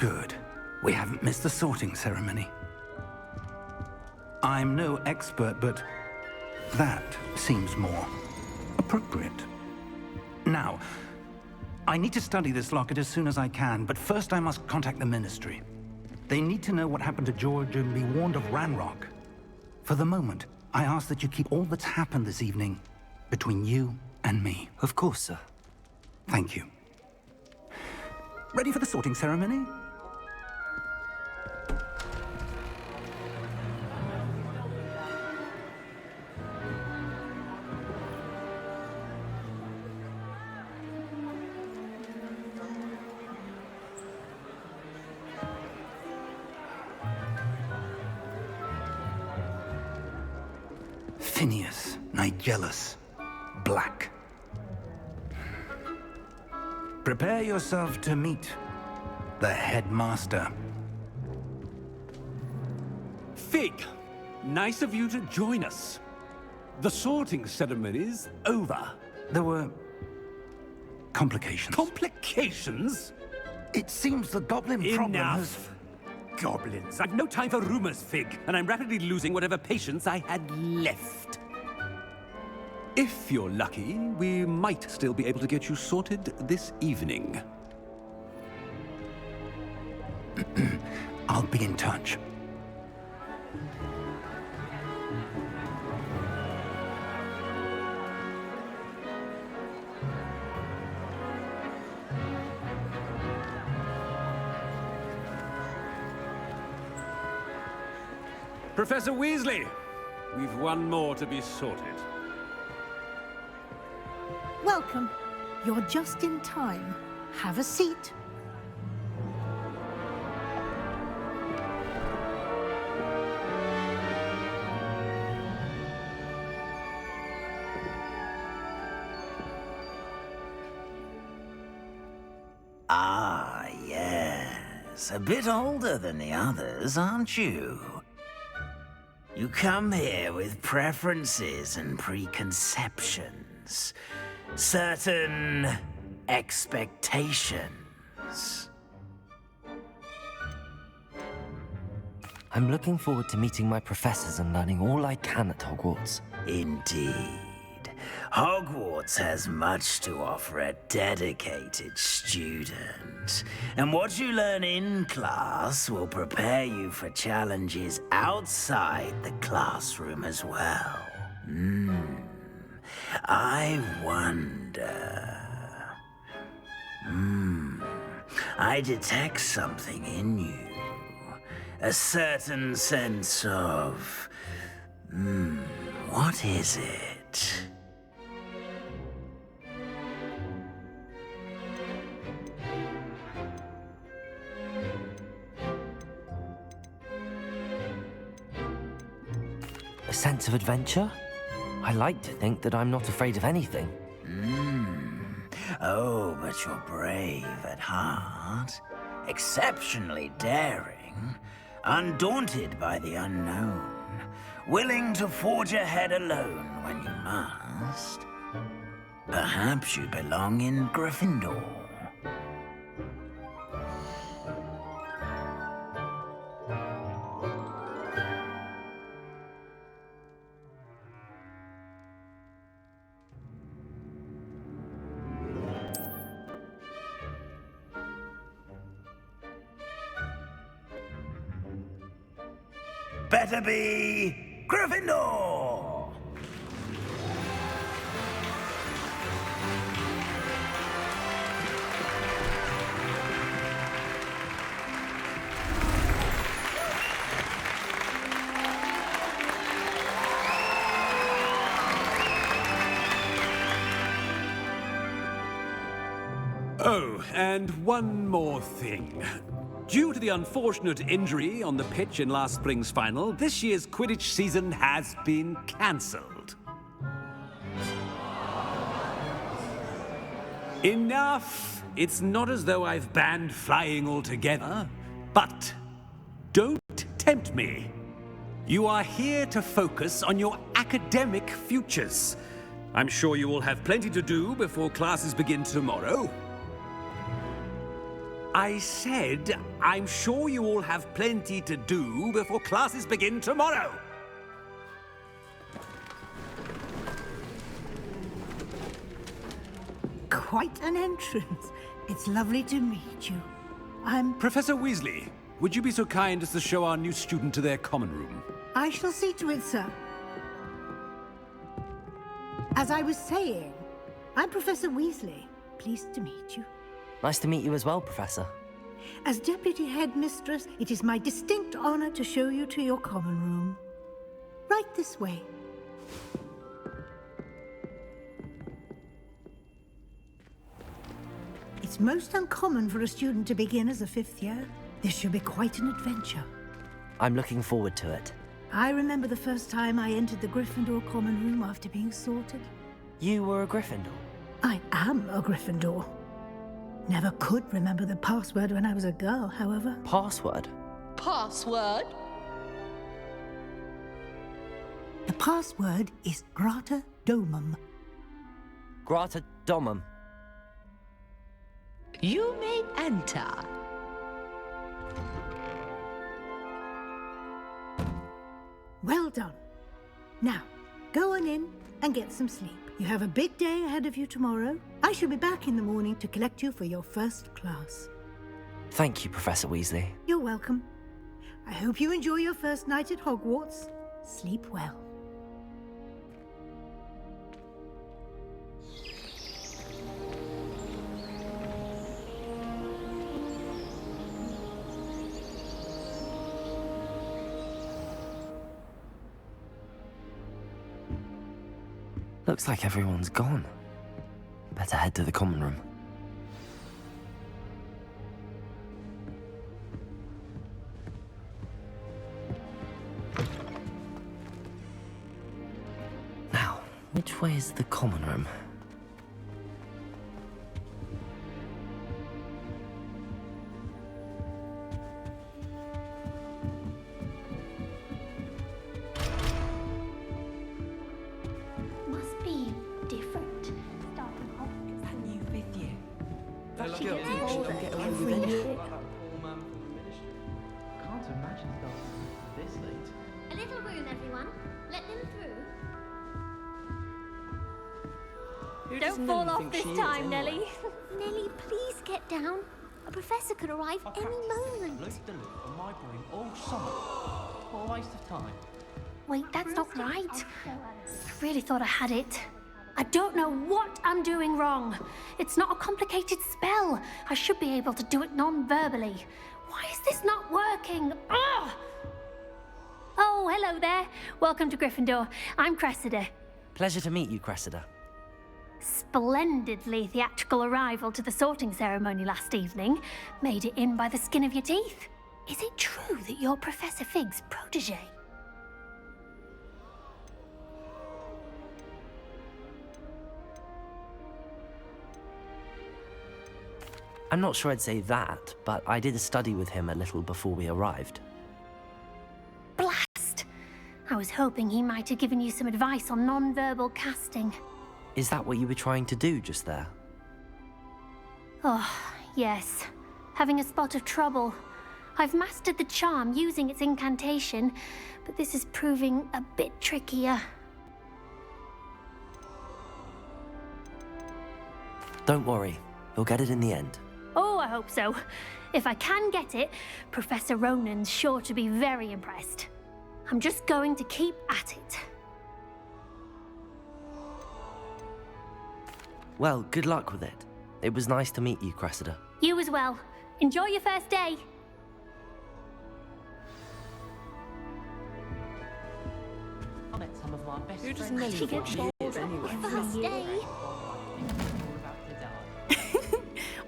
Good. We haven't missed the sorting ceremony. I'm no expert, but that seems more appropriate. Now, I need to study this locket as soon as I can, but first I must contact the Ministry. They need to know what happened to George and be warned of Ranrock. For the moment, I ask that you keep all that's happened this evening between you and me. Of course, sir. Thank you. Ready for the sorting ceremony? Phineas, Nigellus, Black. Prepare yourself to meet the headmaster. Fig, nice of you to join us. The sorting ceremony's over. There were complications. Complications? It seems the goblin problem has... Enough! Goblins. I've no time for rumors, Fig, and I'm rapidly losing whatever patience I had left. If you're lucky, we might still be able to get you sorted this evening. I'll be in touch. Professor Weasley, we've one more to be sorted. Welcome. You're just in time. Have a seat. Ah, yes. A bit older than the others, aren't you? You come here with preferences and preconceptions. Certain expectations. I'm looking forward to meeting my professors and learning all I can at Hogwarts. Indeed. Hogwarts has much to offer a dedicated student. And what you learn in class will prepare you for challenges outside the classroom as well. I wonder... I detect something in you. A certain sense of... what is it? A sense of adventure? I like to think that I'm not afraid of anything. Oh, but you're brave at heart. Exceptionally daring. Undaunted by the unknown. Willing to forge ahead alone when you must. Perhaps you belong in Gryffindor. Better be Gryffindor! Oh, and one more thing. Due to the unfortunate injury on the pitch in last spring's final, this year's Quidditch season has been cancelled. Enough! It's not as though I've banned flying altogether, but don't tempt me. You are here to focus on your academic futures. I'm sure you will have plenty to do before classes begin tomorrow. I said, I'm sure you all have plenty to do before classes begin tomorrow. Quite an entrance. It's lovely to meet you. Professor Weasley, would you be so kind as to show our new student to their common room? I shall see to it, sir. As I was saying, I'm Professor Weasley. Pleased to meet you. Nice to meet you as well, Professor. As Deputy Headmistress, it is my distinct honor to show you to your common room. Right this way. It's most uncommon for a student to begin as a fifth year. This should be quite an adventure. I'm looking forward to it. I remember the first time I entered the Gryffindor common room after being sorted. You were a Gryffindor? I am a Gryffindor. Never could remember the password when I was a girl, however. Password? Password? The password is Grata Domum. Grata Domum. You may enter. Well done. Now, go on in and get some sleep. You have a big day ahead of you tomorrow. I shall be back in the morning to collect you for your first class. Thank you, Professor Weasley. You're welcome. I hope you enjoy your first night at Hogwarts. Sleep well. Looks like everyone's gone. Better head to the common room. Now, which way is the common room? A little room, everyone. Let them through. Don't fall off this time, Nellie. Nellie, please get down. A professor could arrive any moment. All summer. What a waste of time. Wait, that's not right. I really thought I had it. I don't know what I'm doing wrong. It's not a complicated spell. I should be able to do it non-verbally. Why is this not working? Ugh! Oh, hello there. Welcome to Gryffindor. I'm Cressida. Pleasure to meet you, Cressida. Splendidly theatrical arrival to the sorting ceremony last evening. Made it in by the skin of your teeth. Is it true that you're Professor Fig's protege? I'm not sure I'd say that, but I did study with him a little before we arrived. Blast! I was hoping he might have given you some advice on non-verbal casting. Is that what you were trying to do just there? Oh, yes. Having a spot of trouble. I've mastered the charm using its incantation, but this is proving a bit trickier. Don't worry, you'll get it in the end. Oh, I hope so. If I can get it, Professor Ronan's sure to be very impressed. I'm just going to keep at it. Well, good luck with it. It was nice to meet you, Cressida. You as well. Enjoy your first day. I met some of my best Who does friends. Nellie She think gets she is anyway? First day.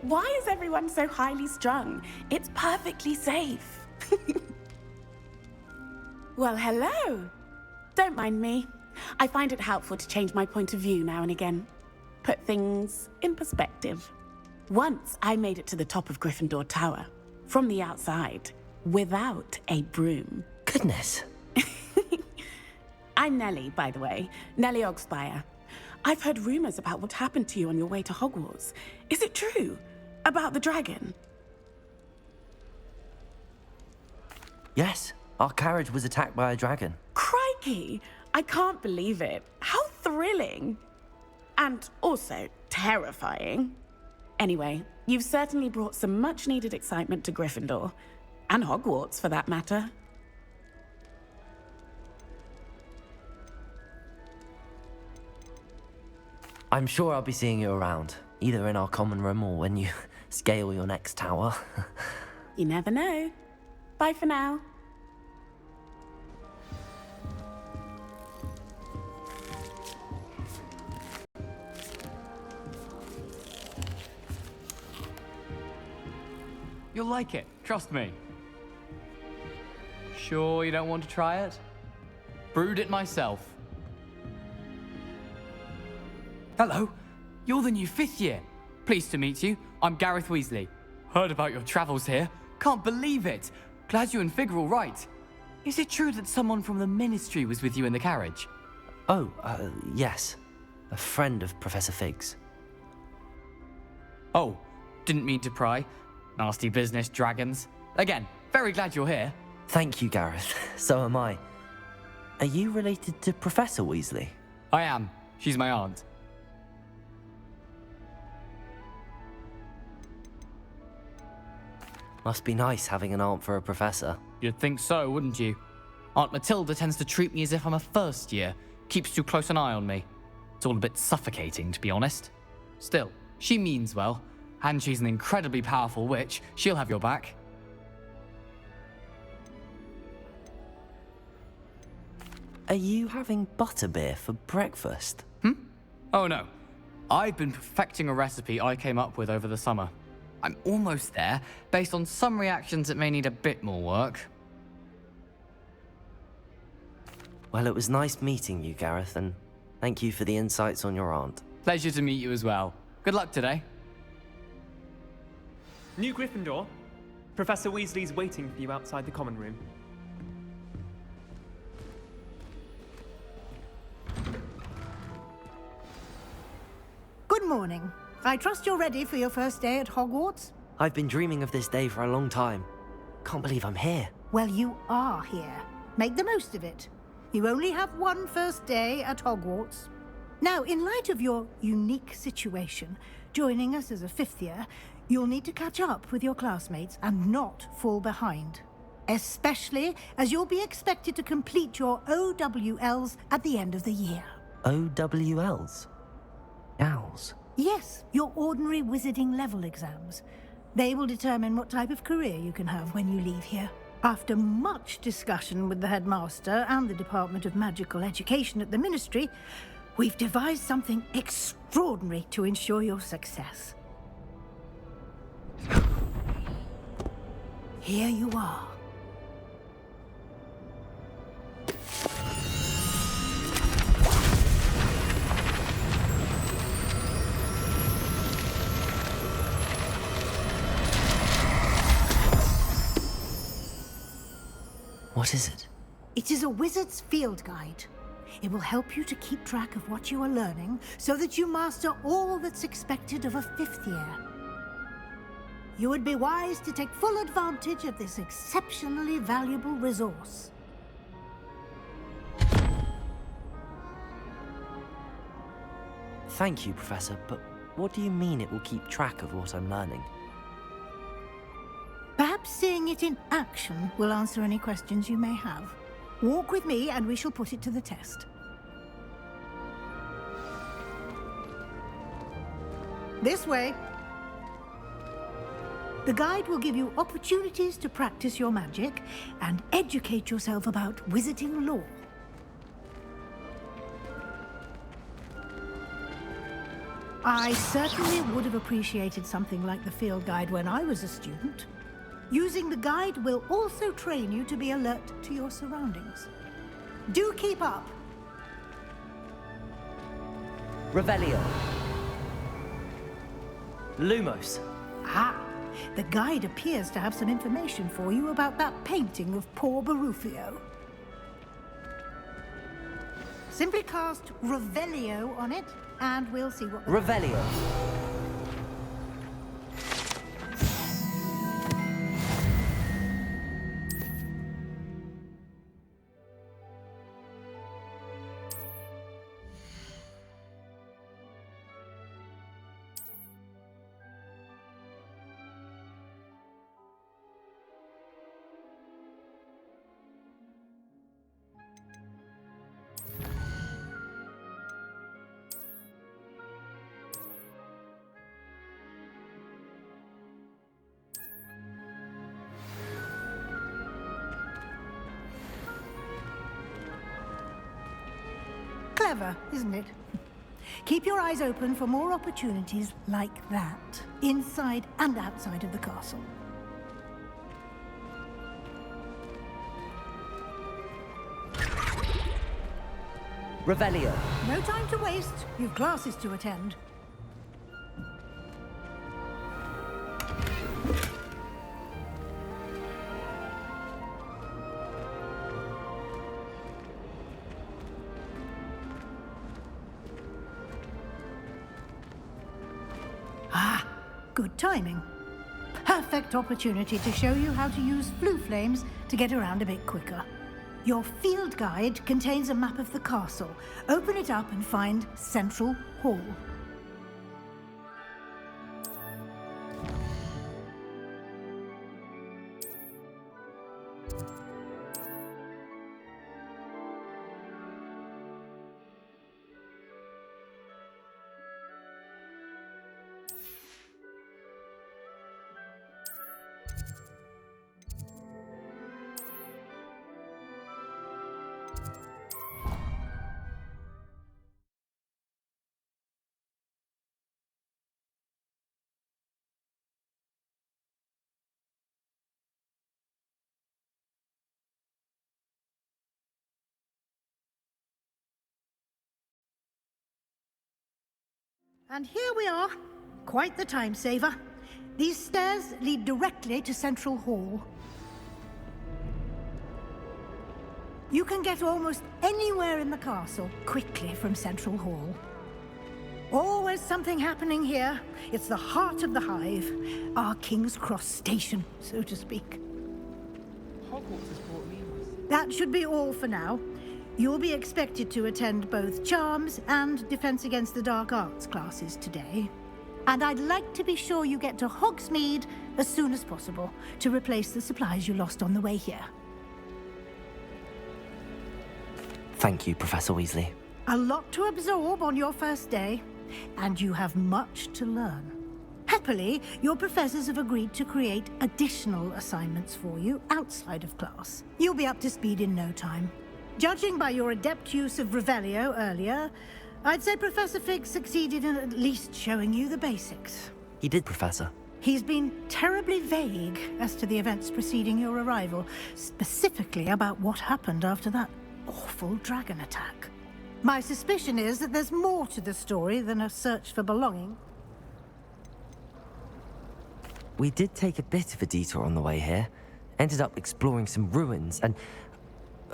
Why is everyone so highly strung? It's perfectly safe. Well, hello. Don't mind me. I find it helpful to change my point of view now and again. Put things in perspective. Once I made it to the top of Gryffindor Tower, from the outside, without a broom. Goodness. I'm Nellie, by the way. Nellie Ogspire. I've heard rumors about what happened to you on your way to Hogwarts. Is it true? About the dragon? Yes, our carriage was attacked by a dragon. Crikey! I can't believe it. How thrilling! And also terrifying. Anyway, you've certainly brought some much-needed excitement to Gryffindor. And Hogwarts, for that matter. I'm sure I'll be seeing you around, either in our common room or when you scale your next tower. You never know. Bye for now. You'll like it, trust me. Sure you don't want to try it? Brewed it myself. Hello, you're the new 5th year. Pleased to meet you. I'm Gareth Weasley. Heard about your travels here. Can't believe it. Glad you and Fig are all right. Is it true that someone from the Ministry was with you in the carriage? Oh, yes. A friend of Professor Fig's. Oh, didn't mean to pry. Nasty business, dragons. Again, very glad you're here. Thank you, Gareth. So am I. Are you related to Professor Weasley? I am. She's my aunt. Must be nice having an aunt for a professor. You'd think so, wouldn't you? Aunt Matilda tends to treat me as if I'm a first year. Keeps too close an eye on me. It's all a bit suffocating, to be honest. Still, she means well. And she's an incredibly powerful witch. She'll have your back. Are you having butterbeer for breakfast? Oh no. I've been perfecting a recipe I came up with over the summer. I'm almost there. Based on some reactions, it may need a bit more work. Well, it was nice meeting you, Gareth, and thank you for the insights on your aunt. Pleasure to meet you as well. Good luck today. New Gryffindor. Professor Weasley's waiting for you outside the common room. Good morning. I trust you're ready for your first day at Hogwarts? I've been dreaming of this day for a long time. Can't believe I'm here. Well, you are here. Make the most of it. You only have one first day at Hogwarts. Now, in light of your unique situation, joining us as a 5th year, you'll need to catch up with your classmates and not fall behind. Especially as you'll be expected to complete your OWLs at the end of the year. OWLs? Owls? Yes, your ordinary wizarding level exams. They will determine what type of career you can have when you leave here. After much discussion with the headmaster and the Department of Magical Education at the Ministry, we've devised something extraordinary to ensure your success. Here you are. What is it? It is a wizard's field guide. It will help you to keep track of what you are learning so that you master all that's expected of a 5th year. You would be wise to take full advantage of this exceptionally valuable resource. Thank you, Professor, but what do you mean it will keep track of what I'm learning? Perhaps seeing it in action will answer any questions you may have. Walk with me and we shall put it to the test. This way. The guide will give you opportunities to practice your magic and educate yourself about wizarding lore. I certainly would have appreciated something like the field guide when I was a student. Using the guide will also train you to be alert to your surroundings. Do keep up. Revelio. Lumos. Ah, the guide appears to have some information for you about that painting of poor Barufio. Simply cast Revelio on it, and we'll see what... Revelio. Clever, isn't it? Keep your eyes open for more opportunities like that, inside and outside of the castle. Revelio. No time to waste. You've classes to attend. Ah, good timing. Perfect opportunity to show you how to use flue flames to get around a bit quicker. Your field guide contains a map of the castle. Open it up and find Central Hall. And here we are. Quite the time saver. These stairs lead directly to Central Hall. You can get almost anywhere in the castle quickly from Central Hall. Always something happening here. It's the heart of the Hive. Our King's Cross station, so to speak. Hogwarts has brought me. That should be all for now. You'll be expected to attend both Charms and Defense Against the Dark Arts classes today. And I'd like to be sure you get to Hogsmeade as soon as possible to replace the supplies you lost on the way here. Thank you, Professor Weasley. A lot to absorb on your first day, and you have much to learn. Happily, your professors have agreed to create additional assignments for you outside of class. You'll be up to speed in no time. Judging by your adept use of Revelio earlier, I'd say Professor Fig succeeded in at least showing you the basics. He did, Professor. He's been terribly vague as to the events preceding your arrival, specifically about what happened after that awful dragon attack. My suspicion is that there's more to the story than a search for belonging. We did take a bit of a detour on the way here. Ended up exploring some ruins and...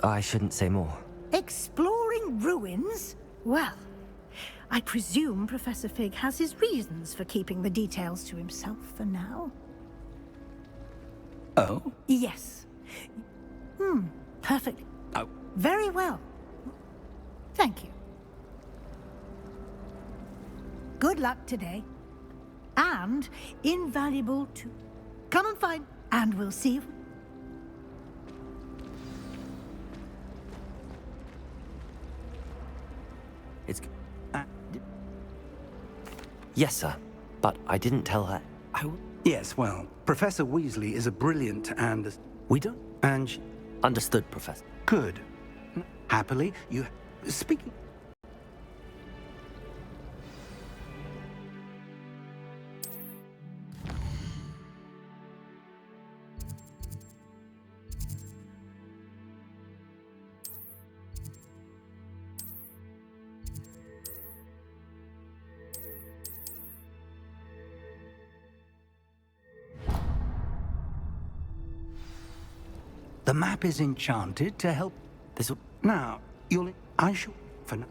I shouldn't say more. Exploring ruins? Well, I presume Professor Fig has his reasons for keeping the details to himself for now. Oh? Yes. Perfect. Oh. Very well. Thank you. Good luck today. And invaluable too. Come and find, and we'll see you. It's... Yes, sir. But I didn't tell her... Yes, well, Professor Weasley is a brilliant and... We don't... And she... Understood, Professor. Good. Happily, you... Speaking... The map is enchanted to help... This... Now, you'll... I shall... For now...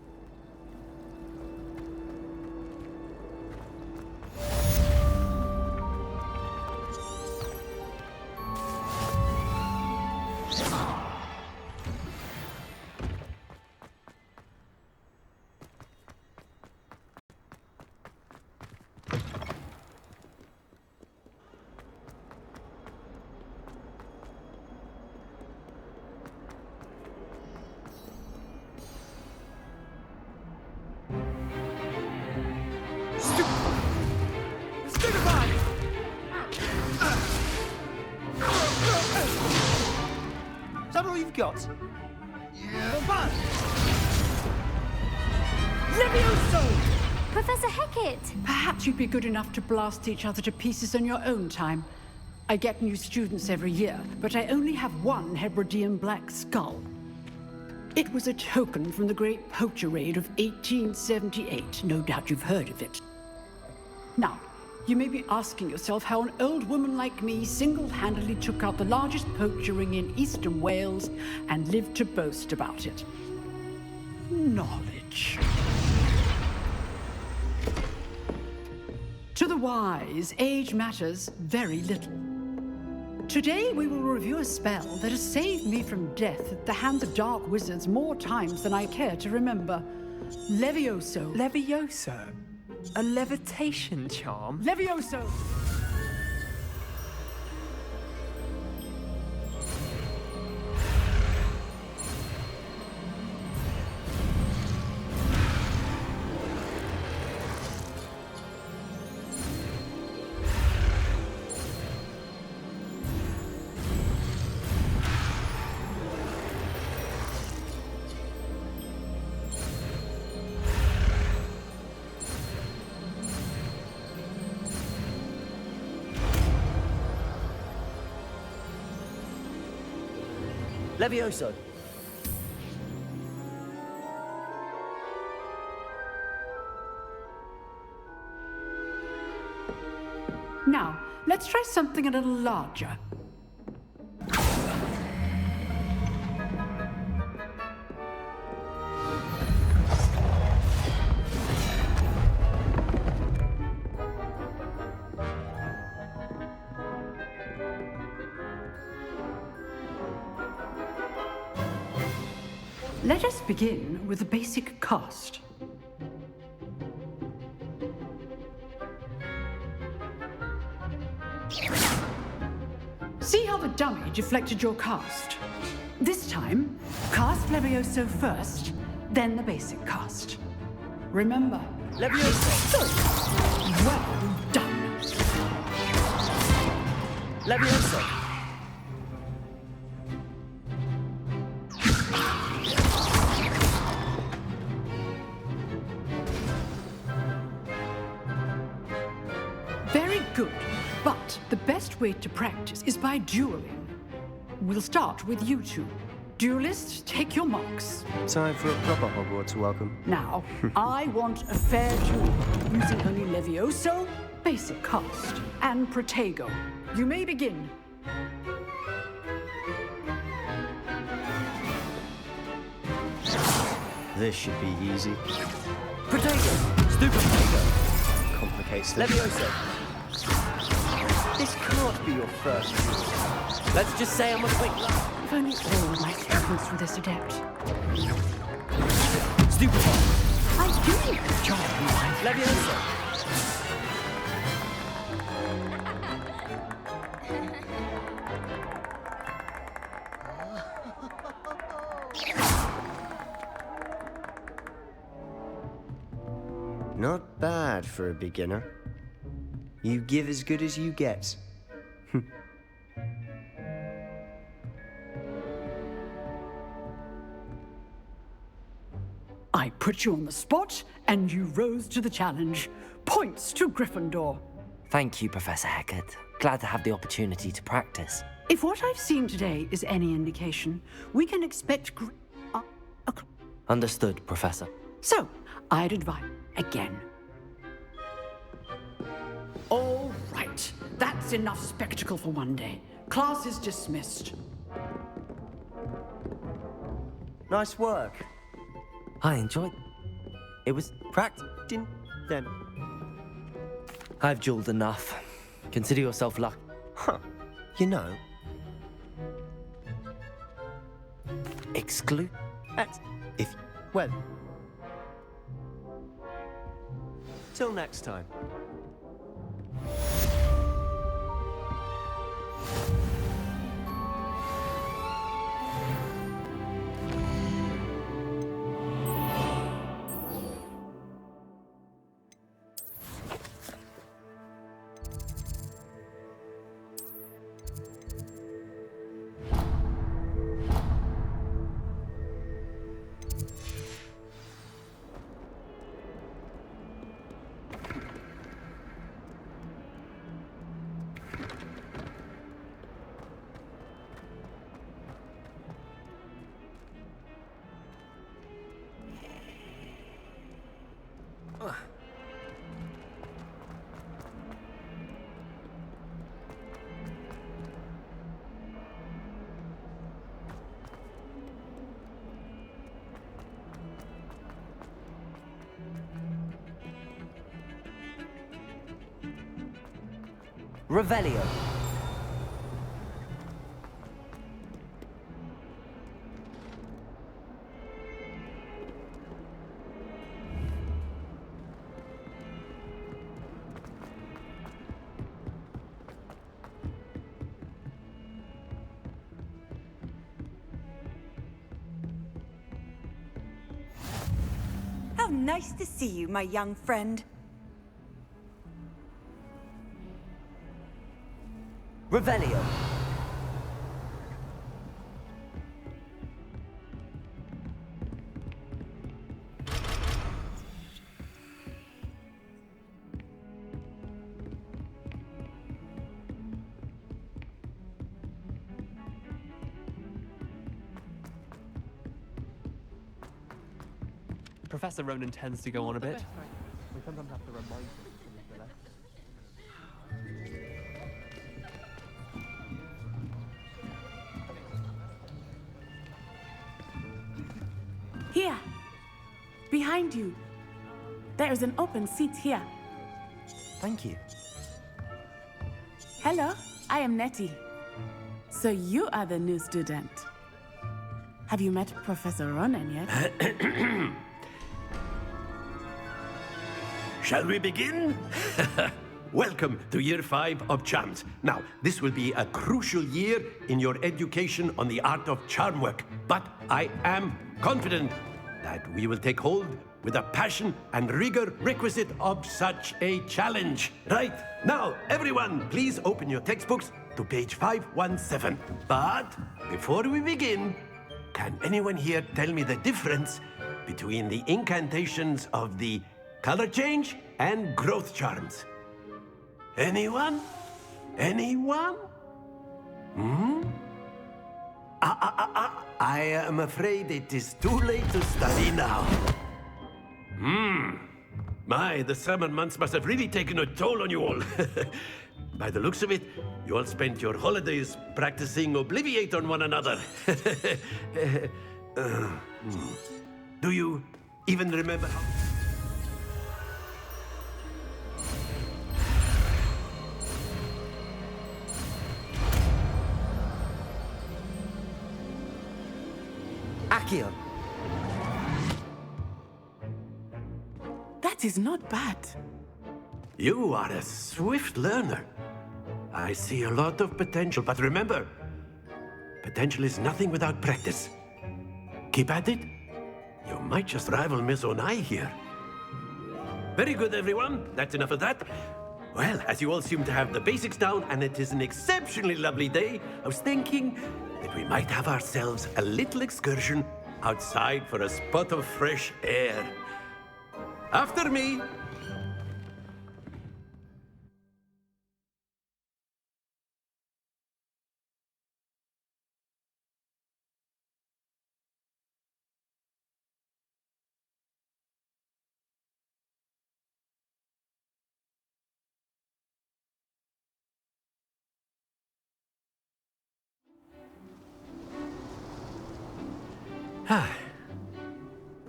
Is that all you've got? Yeah. Levioso! Professor Hecat! Perhaps you'd be good enough to blast each other to pieces in your own time. I get new students every year, but I only have one Hebridean black skull. It was a token from the Great Poacher Raid of 1878. No doubt you've heard of it. Now, you may be asking yourself how an old woman like me single-handedly took out the largest poacher ring in eastern Wales and lived to boast about it. Knowledge. To the wise, age matters very little. Today we will review a spell that has saved me from death at the hands of dark wizards more times than I care to remember. Levioso. Levioso? A levitation charm? Levioso! Levioso! Now, let's try something a little larger. Let us begin with the basic cast. See how the dummy deflected your cast? This time, cast Levioso first, then the basic cast. Remember, Levioso! Well done. Levioso! Very good, but the best way to practice is by dueling. We'll start with you two. Duelists, take your marks. Time for a proper Hogwarts welcome. Now, I want a fair duel, using only Levioso, basic cast, and Protego. You may begin. This should be easy. Protego! Stupid Protego! Complicates things. Levioso! This can't be your first duel. Let's just say I'm a quick laugh. If only all my students were this adept. Stupid one! I do a good job, my Levioso! Not bad for a beginner. You give as good as you get. I put you on the spot, and you rose to the challenge. Points to Gryffindor. Thank you, Professor Hecat. Glad to have the opportunity to practice. If what I've seen today is any indication, we can expect Understood, Professor. So, I'd advise again. All right, that's enough spectacle for one day. Class is dismissed. Nice work. I enjoyed. It was Didn't then. I've dueled enough. Consider yourself lucky. Huh. You know, Exclude. if well. Till next time. Revelio. How nice to see you, my young friend. Revelio. Professor Ronan tends to go on a bit. We sometimes have to remind him of things that are- Here. Behind you. There is an open seat here. Thank you. Hello, I am Nettie. So you are the new student. Have you met Professor Ronan yet? Shall we begin? Welcome to Year 5 of Charms. Now, this will be a crucial year in your education on the art of charm work, but I am confident that we will take hold with the passion and rigor requisite of such a challenge. Right, now, everyone, please open your textbooks to page 517. But before we begin, can anyone here tell me the difference between the incantations of the color change and growth charms? Anyone? Anyone? I am afraid it is too late to study now. My, the summer months must have really taken a toll on you all. By the looks of it, you all spent your holidays practicing Obliviate on one another. Do you even remember how... Accio. That is not bad. You are a swift learner. I see a lot of potential, but remember, potential is nothing without practice. Keep at it. You might just rival Miss Onai here. Very good, everyone. That's enough of that. Well, as you all seem to have the basics down, and it is an exceptionally lovely day, I was thinking that we might have ourselves a little excursion outside for a spot of fresh air. After me.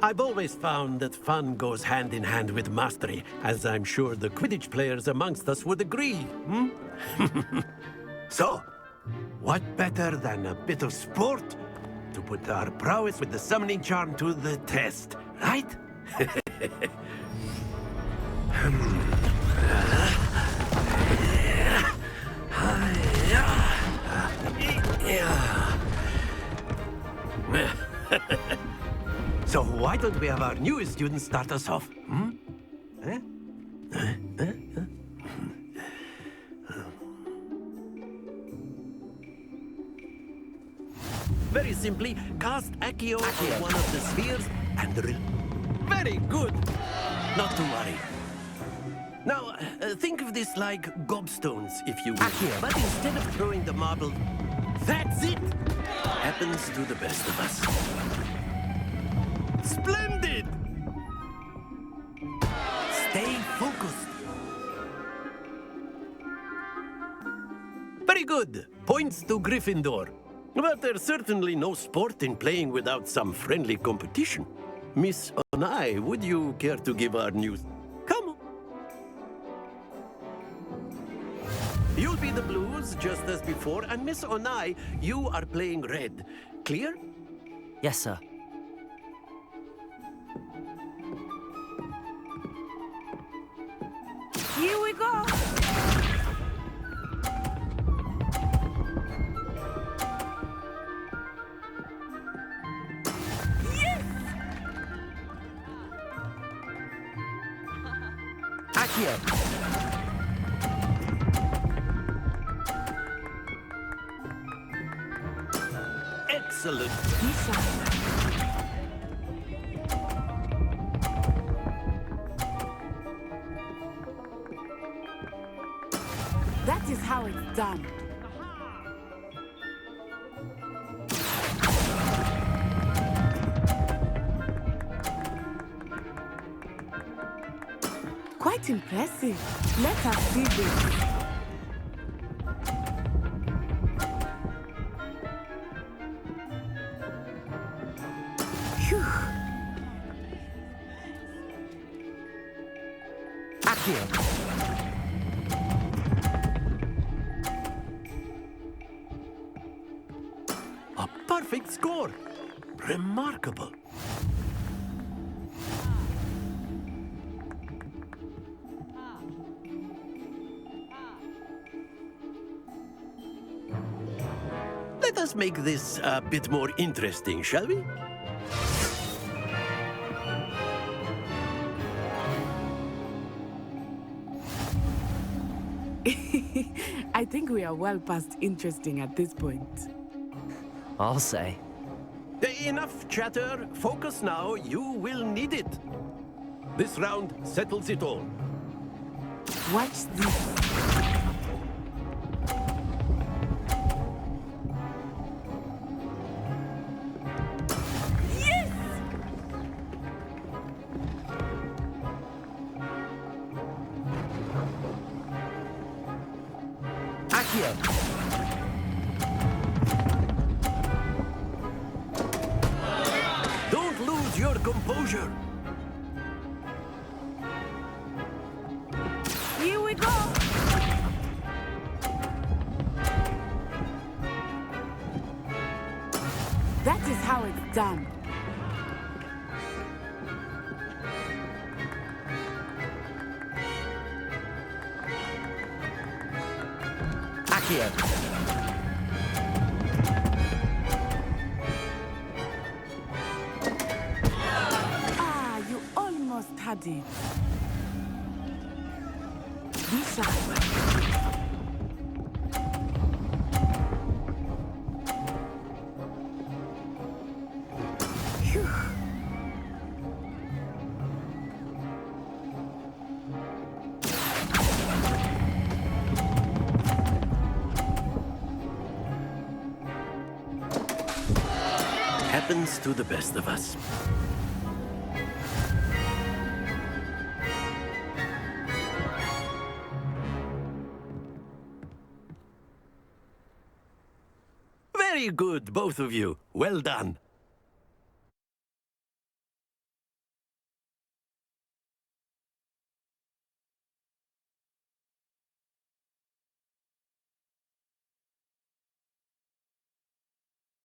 I've always found that fun goes hand in hand with mastery, as I'm sure the Quidditch players amongst us would agree. So, what better than a bit of sport to put our prowess with the summoning charm to the test, right? So why don't we have our newest student start us off? Very simply, cast Accio on one of the spheres and very good! Not to worry. Now, think of this like gobstones, if you will. But instead of throwing the marble, that's it! Happens to the best of us. Splendid! Stay focused. Very good. Points to Gryffindor. But there's certainly no sport in playing without some friendly competition. Miss Onai, would you care to give our news? Come on. You'll be the blues, just as before, and Miss Onai, you are playing red. Clear? Yes, sir. Here we go! Accio! Excellent. That is how it's done. Quite impressive. Let us see this. Phew. Accio! A perfect score. Remarkable. Let us make this a bit more interesting, shall we? I think we are well past interesting at this point. I'll say. Enough chatter. Focus now. You will need it. This round settles it all. Watch this. Accio! Don't lose your composure. Here we go! That is how it's done. Accio! Ah, you almost had it. Be sharp. Phew. Happens to the best of us. Very good, both of you. Well done.